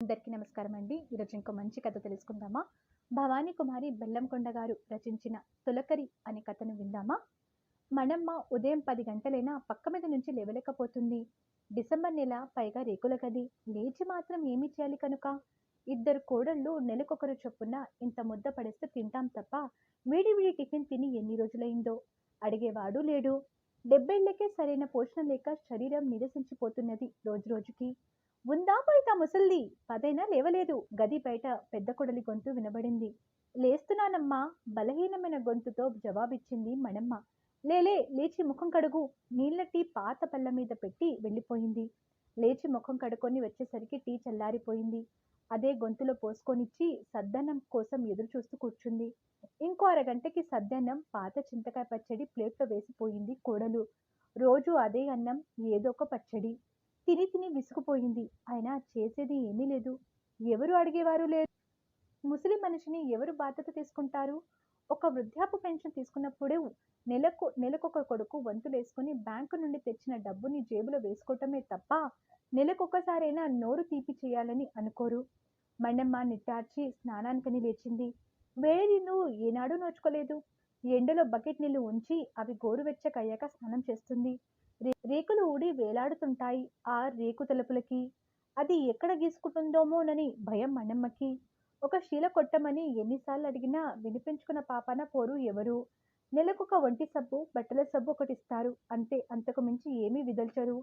అందరికీ నమస్కారం అండి. ఈరోజు ఇంకో మంచి కథ తెలుసుకుందామా? భవానీ కుమారి బెల్లంకొండ గారు రచించిన 'తొలకరి' అనే కథను విందామా? మనమ్మ ఉదయం 10 గంటలైనా పక్క మీద నుంచి లేవలేకపోతుంది. డిసెంబర్ నెల, పైగా రేకుల గది. లేచి మాత్రం ఏమి చేయాలి కనుక? ఇద్దరు కోడళ్ళు నెలకొకరు చొప్పున ఇంత ముద్ద పడేస్తే తింటాం తప్ప వేడి వేడి టిఫిన్ తిని ఎన్ని రోజులైందో. అడిగేవాడు లేడు. 70 ఏళ్లకే సరైన పోషణ లేక శరీరం నీరసించిపోతున్నది రోజు రోజుకి. ఉందా పోయితా ముసల్ది, 10 లేవలేదు. గది బయట పెద్ద కొడలి గొంతు వినబడింది. లేస్తున్నానమ్మా, బలహీనమైన గొంతుతో జవాబిచ్చింది మణమ్మ. లేలే, లేచి ముఖం కడుగు. నీళ్ల టీ పాత పళ్ళ మీద పెట్టి వెళ్ళిపోయింది. లేచి ముఖం కడుక్కొని వచ్చేసరికి టీ చల్లారిపోయింది. అదే గొంతులో పోసుకొనిచ్చి సద్దన్నం కోసం ఎదురు చూస్తూ కూర్చుంది. ఇంకో అరగంటకి సద్దన్నం, పాత చింతకాయ పచ్చడి ప్లేట్లో వేసిపోయింది కోడలు. రోజు అదే అన్నం, ఏదో ఒక పచ్చడి. తిని తిని విసుగుపోయింది. అయినా చేసేది ఏమీ లేదు. ఎవరు అడిగేవారు లేరు. ముసలి మనిషిని ఎవరు బాధ్యత తీసుకుంటారు? ఒక వృద్ధాప్య పెన్షన్ తీసుకున్నప్పుడు నెలకొక కొడుకు వంతులేసుకుని బ్యాంకు నుండి తెచ్చిన డబ్బుని జేబులో వేసుకోవటమే తప్ప నెలకొకసారైనా నోరు తీపి చేయాలని అనుకోరు. మణమ్మ నిట్టార్చి స్నానానికని లేచింది. వేడి నీళ్ళు ఏనాడూ నోచుకోలేదు. ఎండలో బకెట్ నీళ్లు ఉంచి అవి గోరువెచ్చకయ్యాక స్నానం చేస్తుంది. రేకులు ఊడి వేలాడుతుంటాయి ఆ రేకు తలుపులకి. అది ఎక్కడ గీసుకుంటుందోమోనని భయం మణమ్మకి. ఒక శీల కొట్టమని ఎన్నిసార్లు అడిగినా వినిపించుకున్న పాపాన పోరు ఎవరు. నెలకొక ఒంటి సబ్బు, బట్టల సబ్బు ఒకటిస్తారు అంతే. అంతకు మించి ఏమీ విదల్చరు.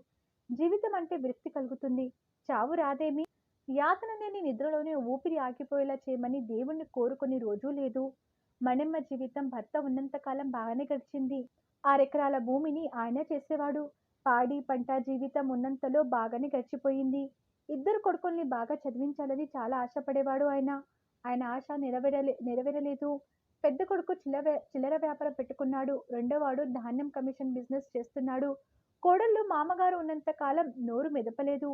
జీవితం అంటే విరక్తి కలుగుతుంది. చావు రాదేమి? యాతన లేని నిద్రలోనే ఊపిరి ఆగిపోయేలా చేయమని దేవుణ్ణి కోరుకుని రోజూ లేదు. మణమ్మ జీవితం భర్త ఉన్నంతకాలం బాగానే గడిచింది. 6 ఎకరాల భూమిని ఆయన చేసేవాడు. పాడి పంట జీవితం ఉన్నంతలో బాగానే గడిచిపోయింది. ఇద్దరు కొడుకుల్ని బాగా చదివించాలని చాలా ఆశపడేవాడు ఆయన. ఆయన ఆశ నెరవేరలేదు. పెద్ద కొడుకు చిల్లర వ్యాపారం పెట్టుకున్నాడు. రెండోవాడు ధాన్యం కమిషన్ బిజినెస్ చేస్తున్నాడు. కోడళ్ళు మామగారు ఉన్నంత కాలం నోరు మెదపలేదు.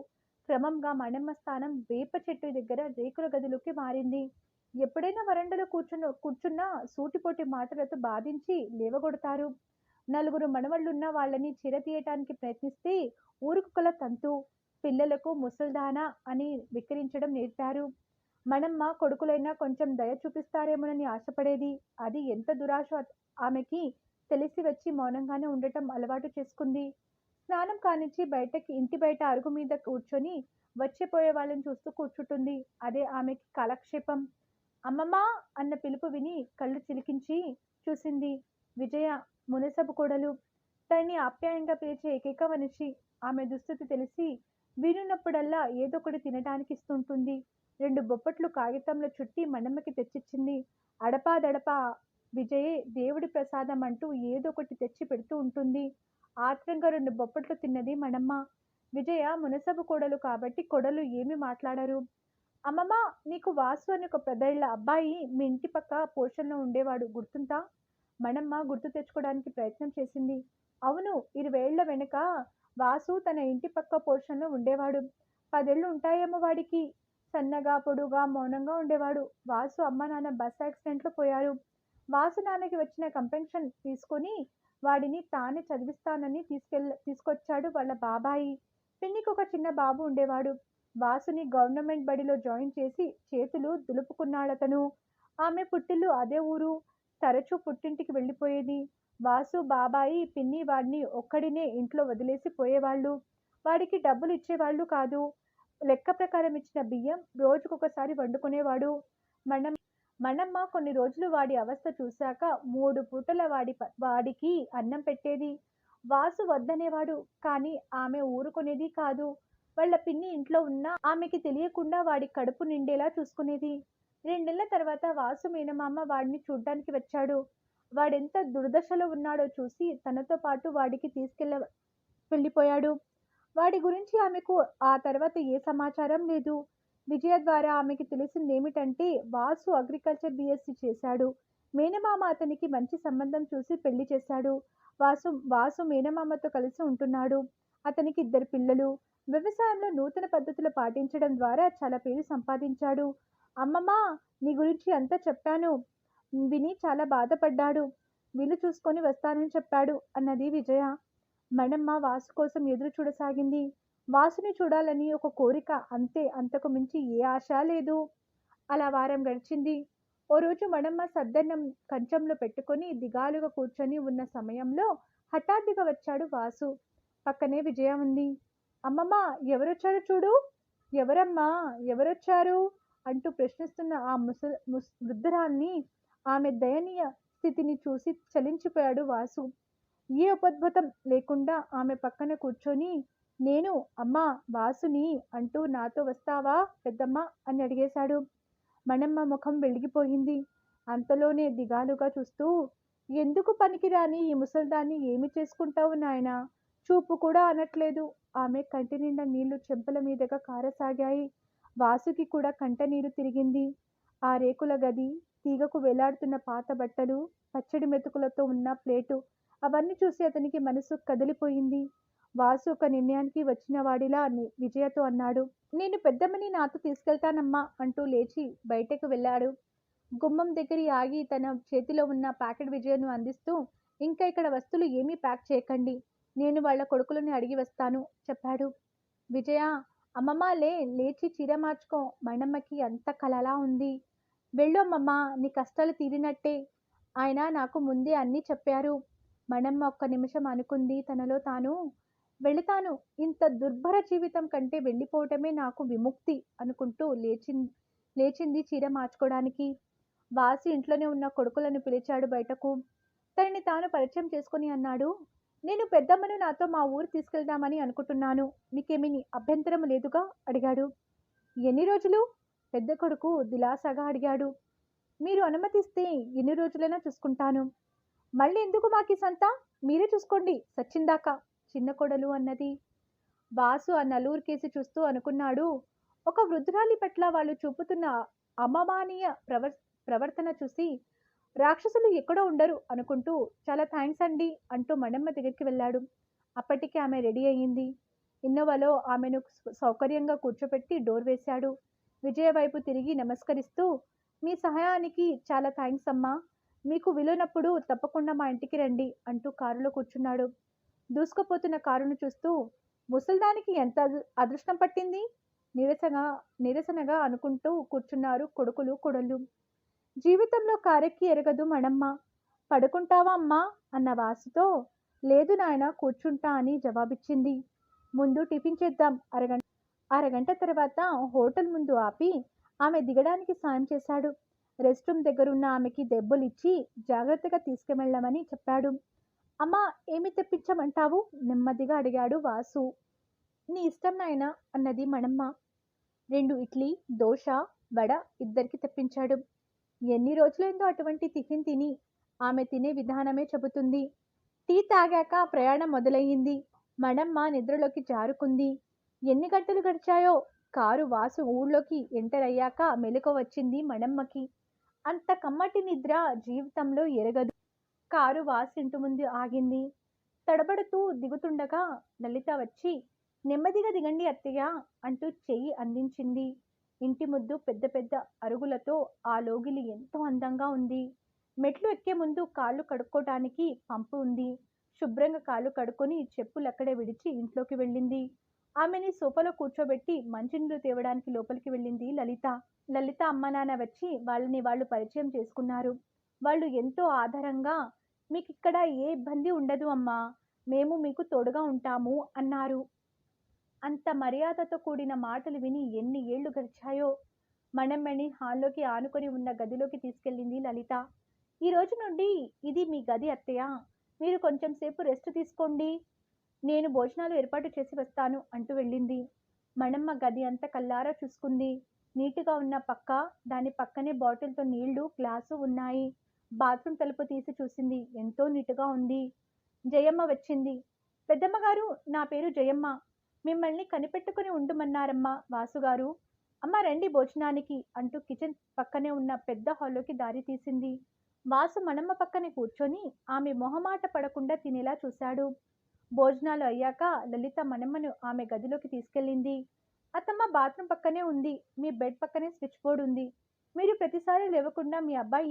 క్రమంగా మణమ్మ స్థానం వేప చెట్టు దగ్గర రేకుల గదిలోకి మారింది. ఎప్పుడైనా వరండలో కూర్చున్నా సూటిపోటి మాటలతో బాధించి లేవగొడతారు. నలుగురు మనవళ్ళున్న వాళ్ళని తీయటానికి ప్రయత్నిస్తే ఊరుకుల తంతు. పిల్లలకు ముసల్దానా అని విక్రించడం నేర్పారు. మణమ్మ కొడుకులైనా కొంచెం దయ చూపిస్తారేమోనని ఆశపడేది. అది ఎంత దురాశ ఆమెకి తెలిసి వచ్చి మౌనంగానే ఉండటం అలవాటు చేసుకుంది. స్నానం కానిచ్చి ఇంటి బయట అరుగు మీద కూర్చొని వచ్చిపోయే వాళ్ళని చూస్తూ కూర్చుంటుంది. అదే ఆమెకి కాలక్షేపం. అమ్మమ్మా అన్న పిలుపు విని కళ్ళు చిలికించి చూసింది. విజయ, మునసబు కోడలు. తనని ఆప్యాయంగా పిలిచే ఏకైక మనిషి. ఆమె దుస్థితి తెలిసి వీలున్నప్పుడల్లా ఏదొకటి తినడానికి ఇస్తుంటుంది. 2 బొప్పట్లు కాగితంలో చుట్టి మణమ్మకి తెచ్చిచ్చింది. అడపాదడపా విజయే దేవుడి ప్రసాదం అంటూ ఏదొకటి తెచ్చి పెడుతూ ఉంటుంది. ఆత్రంగా 2 బొప్పట్లు తిన్నది మణమ్మ. విజయ మునసబు కోడలు కాబట్టి కోడలు ఏమీ మాట్లాడరు. అమ్మమ్మ, నీకు వాసు అని ఒక పెద్దేళ్ల అబ్బాయి మీ ఇంటి పక్క పోర్షన్లో ఉండేవాడు, గుర్తుందా? మణమ్మ గుర్తు తెచ్చుకోవడానికి ప్రయత్నం చేసింది. అవును, 20 ఏళ్ల వెనుక వాసు తన ఇంటి పక్క పోర్షన్లో ఉండేవాడు. 10 ఏళ్ళు ఉంటాయేమో వాడికి. సన్నగా, పొడుగా, మౌనంగా ఉండేవాడు. వాసు అమ్మ నాన్న బస్ యాక్సిడెంట్లో పోయారు. వాసు నాన్నకి వచ్చిన కంపెన్షన్ తీసుకుని వాడిని తానే చదివిస్తానని తీసుకొచ్చాడు వాళ్ళ బాబాయి. పిన్నికి ఒక చిన్న బాబు ఉండేవాడు. వాసుని గవర్నమెంట్ బడిలో జాయిన్ చేసి చేతులు దులుపుకున్నాడతను. ఆమె పుట్టిల్లు అదే ఊరు. తరచూ పుట్టింటికి వెళ్ళిపోయేది. వాసు బాబాయి, పిన్ని వాడిని ఒక్కడినే ఇంట్లో వదిలేసి పోయేవాళ్ళు. వాడికి డబ్బులు ఇచ్చేవాళ్ళు కాదు. లెక్క ప్రకారం ఇచ్చిన బియ్యం రోజుకొకసారి వండుకునేవాడు. మణమ్మ కొన్ని రోజులు వాడి అవస్థ చూశాక 3 పూటల వాడికి అన్నం పెట్టేది. వాసు వద్దనేవాడు, కానీ ఆమె ఊరుకునేది కాదు. వాళ్ళ పిన్ని ఇంట్లో ఉన్నా ఆమెకి తెలియకుండా వాడి కడుపు నిండేలా చూసుకునేది. 2 నెలల తర్వాత వాసు మేనమామ వాడిని చూడ్డానికి వచ్చాడు. వాడెంత దుర్దశలో ఉన్నాడో చూసి తనతో పాటు వాడికి వెళ్ళిపోయాడు. వాడి గురించి ఆమెకు ఆ తర్వాత ఏ సమాచారం లేదు. విజయ ద్వారా ఆమెకి తెలిసిందేమిటంటే వాసు అగ్రికల్చర్ బిఎస్సి చేశాడు. మేనమామ అతనికి మంచి సంబంధం చూసి పెళ్లి చేశాడు. వాసు మేనమామతో కలిసి ఉంటున్నాడు. అతనికి 2 పిల్లలు. వ్యవసాయంలో నూతన పద్ధతులు పాటించడం ద్వారా చాలా పేరు సంపాదించాడు. అమ్మమ్మ, నీ గురించి అంతా చెప్పాను. విని చాలా బాధపడ్డాడు. వీలు చూసుకొని వస్తానని చెప్పాడు అన్నది విజయ. మణమ్మ వాసు కోసం ఎదురు చూడసాగింది. వాసుని చూడాలని ఒక కోరిక అంతే, అంతకు మించి ఏ ఆశ లేదు. అలా వారం గడిచింది. ఓ రోజు మనమ్మ సద్దన్నం కంచంలో పెట్టుకొని దిగాలుగా కూర్చొని ఉన్న సమయంలో హఠాత్తుగా వచ్చాడు వాసు. పక్కనే విజయ ఉంది. అమ్మమ్మ, ఎవరొచ్చారు చూడు. ఎవరమ్మా, ఎవరొచ్చారు అంటూ ప్రశ్నిస్తున్న ఆ వృద్ధురాల్ని, ఆమె దయనీయ స్థితిని చూసి చలించిపోయాడు వాసు. ఏ ఉపద్భుతం లేకుండా ఆమె పక్కన కూర్చొని, నేను అమ్మా వాసుని అంటూ నాతో వస్తావా పెద్దమ్మ అని అడిగేశాడు. మనమ్మ ముఖం వెలిగిపోయింది. అంతలోనే దిగాలుగా చూస్తూ, ఎందుకు పనికిరాని ఈ ముసల్దాన్ని ఏమి చేసుకుంటావు నాయనా, చూపు కూడా అనట్లేదు. ఆమె కంటి నిండా నీళ్లు చెంపల మీదుగా కారసాగాయి. వాసుకి కూడా కంట నీరు తిరిగింది. ఆ రేకుల గది, తీగకు వేలాడుతున్న పాత బట్టలు, పచ్చడి మెతుకులతో ఉన్న ప్లేటు, అవన్నీ చూసి అతనికి మనసు కదిలిపోయింది. వాసు ఒక నిర్ణయానికి వచ్చిన వాడిలా విజయతో అన్నాడు, నేను పెద్దమ్మని నాతో తీసుకెళ్తానమ్మా అంటూ లేచి బయటకు వెళ్ళాడు. గుమ్మం దగ్గర ఆగి తన చేతిలో ఉన్న ప్యాకెట్ విజయను అందిస్తూ, ఇంకా ఇక్కడ వస్తువులు ఏమీ ప్యాక్ చేయకండి, నేను వాళ్ళ కొడుకులని అడిగి వస్తాను చెప్పాడు. విజయ, అమ్మమ్మ లేచి చీర మార్చుకో, మణమ్మకి అంత కలలా ఉంది. వెళ్ళు అమ్మమ్మ, నీ కష్టాలు తీరినట్టే, ఆయన నాకు ముందే అన్నీ చెప్పారు. మణమ్మ ఒక్క నిమిషం అనుకుంది తనలో తాను. వెళతాను, ఇంత దుర్భర జీవితం కంటే వెళ్ళిపోవటమే నాకు విముక్తి అనుకుంటూ లేచింది చీర మార్చుకోవడానికి. వాసి ఇంట్లోనే ఉన్న కొడుకులను పిలిచాడు బయటకు. తనని తాను పరిచయం చేసుకుని అన్నాడు, నేను పెద్దమ్మను నాతో మా ఊరు తీసుకెళ్దామని అనుకుంటున్నాను, మీకేమీ అభ్యంతరం లేదుగా అడిగాడు. ఎన్ని రోజులు పెద్ద కొడుకు దిలాసాగా అడిగాడు. మీరు అనుమతిస్తే ఎన్ని రోజులైనా చూసుకుంటాను. మళ్ళీ ఎందుకు మాకి సంత, మీరే చూసుకోండి సచ్చిందాకా చిన్న కొడలు అన్నది. వాసు ఆ నలుగురు కేసి చూస్తూ అనుకున్నాడు, ఒక వృద్ధురాలి పట్ల వాళ్ళు చూపుతున్న అమమానీయ ప్రవర్తన చూసి రాక్షసులు ఎక్కడో ఉండరు అనుకుంటూ, చాలా థ్యాంక్స్ అండి అంటూ మణమ్మ దగ్గరికి వెళ్ళాడు. అప్పటికి ఆమె రెడీ అయ్యింది. ఇన్నోవాలో ఆమెను సౌకర్యంగా కూర్చోపెట్టి డోర్ వేశాడు. విజయ వైపు తిరిగి నమస్కరిస్తూ, మీ సహాయానికి చాలా థ్యాంక్స్ అమ్మా, మీకు వీలున్నప్పుడు తప్పకుండా మా ఇంటికి రండి అంటూ కారులో కూర్చున్నాడు. దూసుకుపోతున్న కారును చూస్తూ, ముసల్దానికి ఎంత అదృష్టం పట్టింది, నిరసనగా అనుకుంటూ కూర్చున్నారు కొడుకులు కొడళ్ళు. జీవితంలో కారెక్కి ఎరగదు మణమ్మ, పడుకుంటావా అమ్మా అన్న వాసుతో, లేదు నాయన కూర్చుంటా అని జవాబిచ్చింది. ముందు టిఫిన్ చేద్దాం, అరగంట తర్వాత హోటల్ ముందు ఆపి ఆమె దిగడానికి సాయం చేశాడు. రెస్ట్ రూమ్ దగ్గరున్న ఆమెకి దెబ్బలిచ్చి జాగ్రత్తగా తీసుకువెళ్ళమని చెప్పాడు. అమ్మా, ఏమి తెప్పించమంటావు నెమ్మదిగా అడిగాడు వాసు. నీ ఇష్టం నాయన అన్నది మణమ్మ. 2 ఇడ్లీ, దోశ, వడ ఇద్దరికి తెప్పించాడు. ఎన్ని రోజులైందో అటువంటి టిఫిన్ తిని, ఆమె తినే విధానమే చెబుతుంది. టీ తాగాక ప్రయాణం మొదలయ్యింది. మణమ్మ నిద్రలోకి జారుకుంది. ఎన్ని గంటలు గడిచాయో. కారు వాసు ఊళ్ళోకి ఎంటర్ అయ్యాక మెలకువ వచ్చింది మణమ్మకి. అంత కమ్మటి నిద్ర జీవితంలో ఎరగదు. కారు వాసు ఇంటి ముందు ఆగింది. తడబడుతూ దిగుతుండగా లలిత వచ్చి, నెమ్మదిగా దిగండి అత్తయ్య అంటూ చెయ్యి అందించింది. ఇంటి ముద్దు పెద్ద పెద్ద అరుగులతో ఆ లోగిలి ఎంతో అందంగా ఉంది. మెట్లు ఎక్కే ముందు కాళ్ళు కడుక్కోటానికి పంపు ఉంది. శుభ్రంగా కాళ్ళు కడుక్కొని చెప్పులు అక్కడే విడిచి ఇంట్లోకి వెళ్ళింది. ఆమెని సోఫాలో కూర్చోబెట్టి మంచినీళ్ళు తేవడానికి లోపలికి వెళ్ళింది లలిత. లలిత అమ్మ నాన్న వచ్చి వాళ్ళని వాళ్ళు పరిచయం చేసుకున్నారు. వాళ్ళు ఎంతో ఆధారంగా, మీకిక్కడ ఏ ఇబ్బంది ఉండదు అమ్మా, మేము మీకు తోడుగా ఉంటాము అన్నారు. అంత మర్యాదతో కూడిన మాటలు విని ఎన్ని ఏళ్లు గడిచాయో. మణమ్మని హాల్లోకి ఆనుకొని ఉన్న గదిలోకి తీసుకెళ్ళింది లలిత. ఈ రోజు నుండి ఇది మీ గది అత్తయ్య, మీరు కొంచెం సేపు రెస్ట్ తీసుకోండి, నేను భోజనాలు ఏర్పాటు చేసి వస్తాను అంటూ వెళ్ళింది. మణమ్మ గది అంతా కల్లారా చూసుకుంది. నీటుగా ఉన్న పక్క, దాని పక్కనే బాటిల్తో నీళ్లు, గ్లాసు ఉన్నాయి. బాత్రూమ్ తలుపు తీసి చూసింది. ఎంతో నీటుగా ఉంది. జయమ్మ వచ్చింది. పెద్దమ్మ గారు, నా పేరు జయమ్మ, మిమ్మల్ని కనిపెట్టుకుని ఉండమన్నారమ్మా వాసుగారు. అమ్మ రండి భోజనానికి అంటూ కిచెన్ పక్కనే ఉన్న పెద్ద హాల్లోకి దారి తీసింది. వాసు మణమ్మ పక్కనే కూర్చొని ఆమె మొహమాట పడకుండా తినేలా చూశాడు. భోజనాలు అయ్యాక లలిత మణమ్మను ఆమె గదిలోకి తీసుకెళ్ళింది. అత్తమ్మ బాత్రూమ్ పక్కనే ఉంది, మీ బెడ్ పక్కనే స్విచ్ బోర్డు ఉంది, మీరు ప్రతిసారి లేవకుండా మీ అబ్బాయి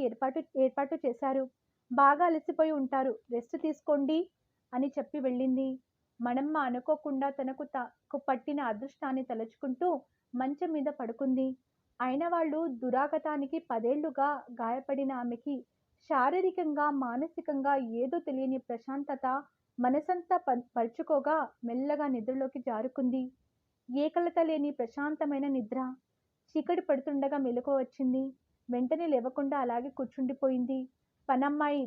ఏర్పాటు చేశారు, బాగా అలసిపోయి ఉంటారు, రెస్ట్ తీసుకోండి అని చెప్పి వెళ్ళింది. మణమ్మ అనుకోకుండా తనకు పట్టిన అదృష్టాన్ని తలుచుకుంటూ మంచం మీద పడుకుంది. అయిన వాళ్ళు దురాగతానికి 10 ఏళ్లుగా గాయపడిన ఆమెకి శారీరకంగా, మానసికంగా ఏదో తెలియని ప్రశాంతత మనసంతా పరుచుకోగా మెల్లగా నిద్రలోకి జారుకుంది. ఏ కలత లేని ప్రశాంతమైన నిద్ర. చీకటి పడుతుండగా మెలకువ వచ్చింది. వెంటనే లేవకుండా అలాగే కూర్చుండిపోయింది. పనమ్మాయి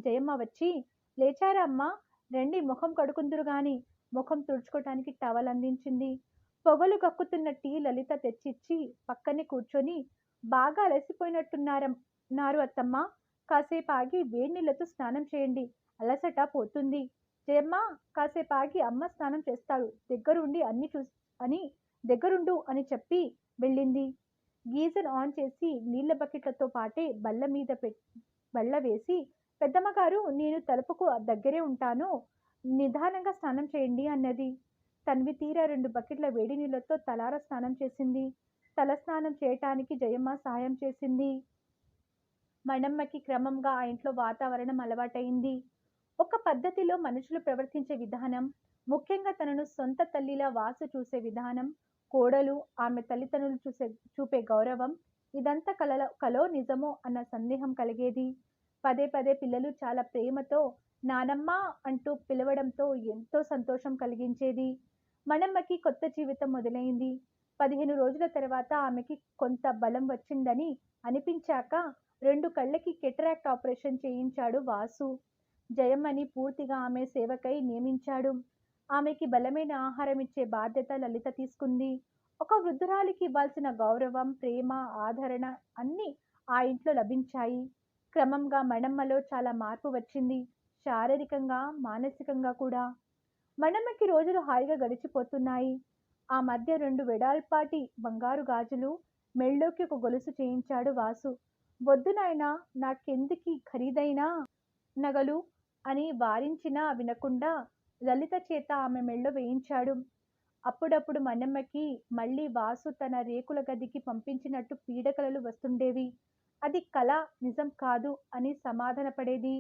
జయమ్మ వచ్చి, లేచారా అమ్మా, రండి ముఖం కడుకుందురు గాని, ముఖం తుడుచుకోటానికి టవల్ అందించింది. పొగలు కక్కుతున్న టీ లలిత తెచ్చిచ్చి పక్కనే కూర్చొని, బాగా అలసిపోయినట్టున్నారు అత్తమ్మ, కాసేపు ఆగి వేడి నీళ్లతో స్నానం చేయండి, అలసట పోతుంది. జయమ్మ, కాసేపు ఆగి అమ్మ స్నానం చేస్తాడు, అని దగ్గరుండు అని చెప్పి వెళ్ళింది. గీజర్ ఆన్ చేసి నీళ్ల బకెట్లతో పాటే బల్ల వేసి, పెద్దమ్మగారు, నేను తలుపుకు దగ్గరే ఉంటాను, నిదానంగా స్నానం చేయండి అన్నది. తన్వి తీరా 2 బకెట్ల వేడి నీళ్లతో తలార స్నానం చేసింది. తల స్నానం చేయటానికి జయమ్మ సాయం చేసింది. మణమ్మకి క్రమంగా ఆ ఇంట్లో వాతావరణం అలవాటైంది. ఒక పద్ధతిలో మనుషులు ప్రవర్తించే విధానం, ముఖ్యంగా తనను సొంత తల్లిలా వాసు చూసే విధానం, కోడలు ఆమె తల్లిదండ్రులు చూపే గౌరవం, ఇదంతా కలో నిజమో అన్న సందేహం కలిగేది. పదే పదే పిల్లలు చాలా ప్రేమతో నానమ్మ అంటూ పిలవడంతో ఎంతో సంతోషం కలిగించేది. మణమ్మకి కొత్త జీవితం మొదలైంది. 15 రోజుల తర్వాత ఆమెకి కొంత బలం వచ్చిందని అనిపించాక 2 కళ్ళకి కెటరాక్ట్ ఆపరేషన్ చేయించాడు వాసు. జయమ్మని పూర్తిగా ఆమె సేవకై నియమించాడు. ఆమెకి బలమైన ఆహారం ఇచ్చే బాధ్యత లలిత తీసుకుంది. ఒక వృద్ధురాలికి ఇవ్వాల్సిన గౌరవం, ప్రేమ, ఆదరణ అన్నీ ఆ ఇంట్లో లభించాయి. క్రమంగా మణమ్మలో చాలా మార్పు వచ్చింది. శారీరకంగా, మానసికంగా కూడా. మణమ్మకి రోజులు హాయిగా గడిచిపోతున్నాయి. ఆ మధ్య 2 వెడల్పాటి బంగారు గాజులు, మెళ్ళోకి ఒక గొలుసు చేయించాడు వాసు. వద్దు నాయనా, నాకెందుకీ ఖరీదైన నగలు అని వారించినా వినకుండా లలిత చేత ఆమె మెళ్ళో వేయించాడు. అప్పుడప్పుడు మణమ్మకి మళ్ళీ వాసు తన రేకుల గదికి పంపించినట్టు పీడకలలు వస్తుండేవి. అది కల, నిజం కాదు అని సమాధాన పడేది.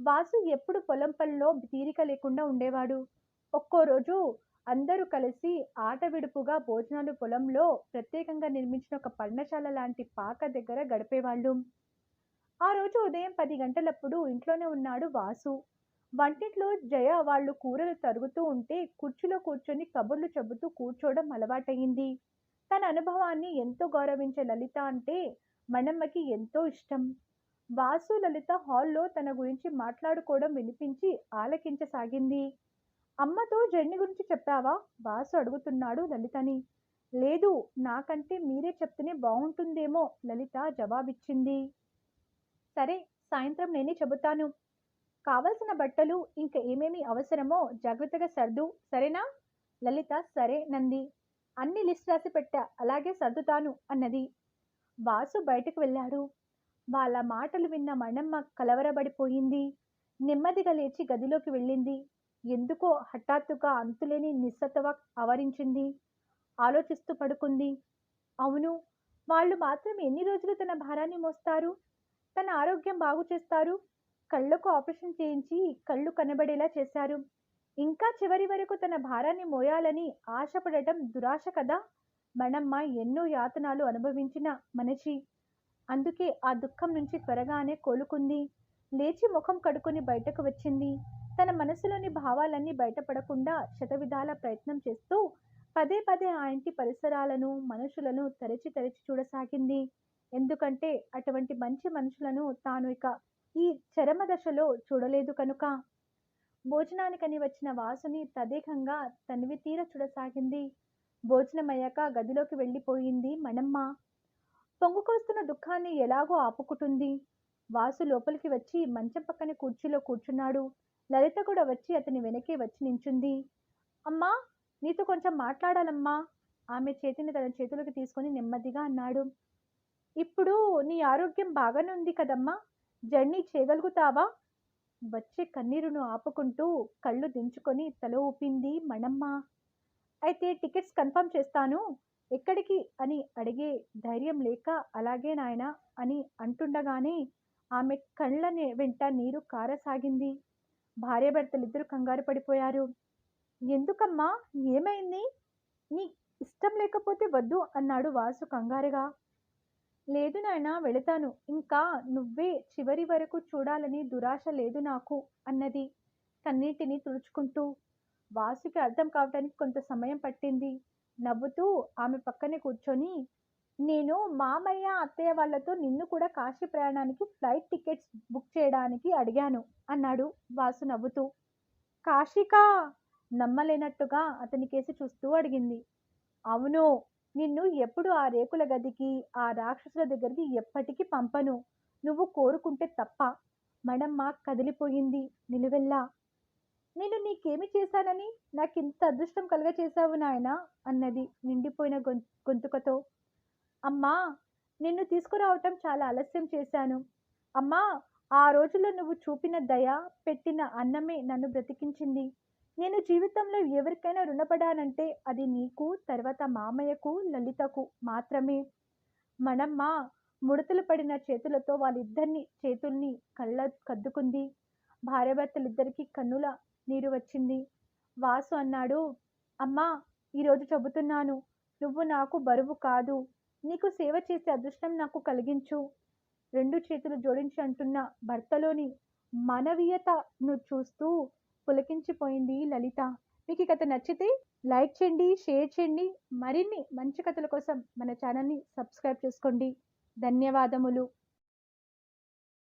వాసు ఎప్పుడు పొలం పనిలో తీరిక లేకుండా ఉండేవాడు. ఒక్కో రోజు అందరూ కలిసి ఆట విడుపుగా భోజనాలు పొలంలో ప్రత్యేకంగా నిర్మించిన ఒక పర్ణశాల లాంటి పాక దగ్గర గడిపేవాళ్ళు. ఆ రోజు ఉదయం 10 గంటలప్పుడు ఇంట్లోనే ఉన్నాడు వాసు. వంటింట్లో జయ వాళ్ళు కూరలు తరుగుతూ ఉంటే కుర్చీలో కూర్చొని కబుర్లు చెబుతూ కూర్చోవడం అలవాటయింది. తన అనుభవాన్ని ఎంతో గౌరవించే లలిత అంటే మణమ్మకి ఎంతో ఇష్టం. వాసు లలిత హాల్లో తన గురించి మాట్లాడుకోవడం వినిపించి ఆలకించసాగింది. అమ్మతో జర్నీ గురించి చెప్పావా, వాసు అడుగుతున్నాడు లలితని. లేదు, నాకంటే మీరే చెప్తేనే బాగుంటుందేమో, లలిత జవాబిచ్చింది. సరే, సాయంత్రం నేనే చెబుతాను. కావలసిన బట్టలు ఇంకా ఏమేమి అవసరమో జాగ్రత్తగా సర్దు, సరేనా? లలిత సరే నంది. అన్ని లిస్ట్ రాసి పెట్టా, అలాగే సర్దుతాను అన్నది. వాసు బయటకు వెళ్ళాడు. వాళ్ళ మాటలు విన్న మణమ్మ కలవరబడిపోయింది. నెమ్మదిగా లేచి గదిలోకి వెళ్ళింది. ఎందుకో హఠాత్తుగా అంతులేని నిస్సత్తువ ఆవరించింది. ఆలోచిస్తూ పడుకుంది. అవును, వాళ్ళు మాత్రం ఎన్ని రోజులు తన భారాన్ని మోస్తారు, తన ఆరోగ్యం బాగు చేస్తారు? కళ్ళకు ఆపరేషన్ చేయించి కళ్ళు కనబడేలా చేశారు. ఇంకా చివరి వరకు తన భారాన్ని మోయాలని ఆశపడటం దురాశ కదా. మణమ్మ ఎన్నో యాతనాలు అనుభవించిన మనిషి. అందుకే ఆ దుఃఖం నుంచి త్వరగానే కోలుకుంది. లేచి ముఖం కడుక్కుని బయటకు వచ్చింది. తన మనసులోని భావాలన్నీ బయటపడకుండా శతవిధాల ప్రయత్నం చేస్తూ పదే పదే ఆ ఇంటి పరిసరాలను, మనుషులను తరచి తరచి చూడసాగింది. ఎందుకంటే అటువంటి మంచి మనుషులను తాను ఇక ఈ చరమ దశలో చూడలేదు కనుక. భోజనానికని వచ్చిన వాసుని తదేకంగా తనివి తీర చూడసాగింది. భోజనమయ్యాక గదిలోకి వెళ్ళిపోయింది మణమ్మ. పొంగుకొస్తున్న దుఃఖాన్ని ఎలాగో ఆపుకుంటుంది. వాసు లోపలికి వచ్చి మంచం పక్కన కుర్చీలో కూర్చున్నాడు. లలిత కూడా వచ్చి అతని వెనకే వచ్చి నించుంది. అమ్మా, నీతో కొంచెం మాట్లాడాలమ్మా. ఆమె చేతిని తన చేతులకు తీసుకుని నెమ్మదిగా అన్నాడు. ఇప్పుడు నీ ఆరోగ్యం బాగానే ఉంది కదమ్మా, జర్నీ చేయగలుగుతావా? వచ్చే కన్నీరును ఆపుకుంటూ కళ్ళు దించుకొని తల ఊపింది మణమ్మ. అయితే టికెట్స్ కన్ఫర్మ్ చేస్తాను, ఎక్కడికి అని అడిగే ధైర్యం లేక అలాగే నాయనా అని అంటుండగానే ఆమె కళ్ళ వెంట నీరు కారసాగింది. భార్యాభర్తలిద్దరూ కంగారు పడిపోయారు. ఎందుకమ్మా? ఏమైంది? నీ ఇష్టం లేకపోతే వద్దు అన్నాడు వాసు కంగారుగా. లేదు నాయనా, వెళతాను. ఇంకా నువ్వే చివరి వరకు చూడాలని దురాశ లేదు నాకు అన్నది కన్నీటిని తుడుచుకుంటూ. వాసుకి అర్థం కావటానికి కొంత సమయం పట్టింది. నవ్వుతూ ఆమె పక్కనే కూర్చొని, నేను మామయ్య అత్తయ్య వాళ్ళతో నిన్ను కూడా కాశీ ప్రయాణానికి ఫ్లైట్ టికెట్స్ బుక్ చేయడానికి అడిగాను అన్నాడు వాసు నవ్వుతూ. కాశీకా? నమ్మలేనట్టుగా అతని కేసి చూస్తూ అడిగింది. అవును. నిన్ను ఎప్పుడు ఆ రేకుల గదికి, ఆ రాక్షసుల దగ్గరికి ఎప్పటికీ పంపను. నువ్వు కోరుకుంటే తప్ప. మణమ్మ కదిలిపోయింది నిలువెల్లా. నేను నీకేమి చేశానని నాకింత అదృష్టం కలుగచేశావు నాయనా అన్నది నిండిపోయిన గొంతుకతో. అమ్మా, నిన్ను తీసుకురావటం చాలా ఆలస్యం చేశాను. అమ్మా, ఆ రోజుల్లో నువ్వు చూపిన దయ, పెట్టిన అన్నమే నన్ను బ్రతికించింది. నేను జీవితంలో ఎవరికైనా రుణపడానంటే అది నీకు, తర్వాత మామయ్యకు, లలితకు మాత్రమే. మనమ్మ ముడతలు పడిన చేతులతో వాళ్ళిద్దరిని చేతుల్ని కద్దుకుంది. భార్యాభర్తలిద్దరికీ కన్నుల నీరు వచ్చింది. వాసు అన్నాడు, అమ్మా, ఈరోజు చెబుతున్నాను. నువ్వు నాకు బరువు కాదు. నీకు సేవ చేసే అదృష్టం నాకు కలిగించు. రెండు చేతులు జోడించి అంటున్న భర్తలోని మానవీయతను చూస్తూ పులకించిపోయింది లలిత. మీకు ఈ కథ నచ్చితే లైక్ చేయండి, షేర్ చేయండి. మరిన్ని మంచి కథల కోసం మన ఛానల్ని సబ్స్క్రైబ్ చేసుకోండి. ధన్యవాదములు.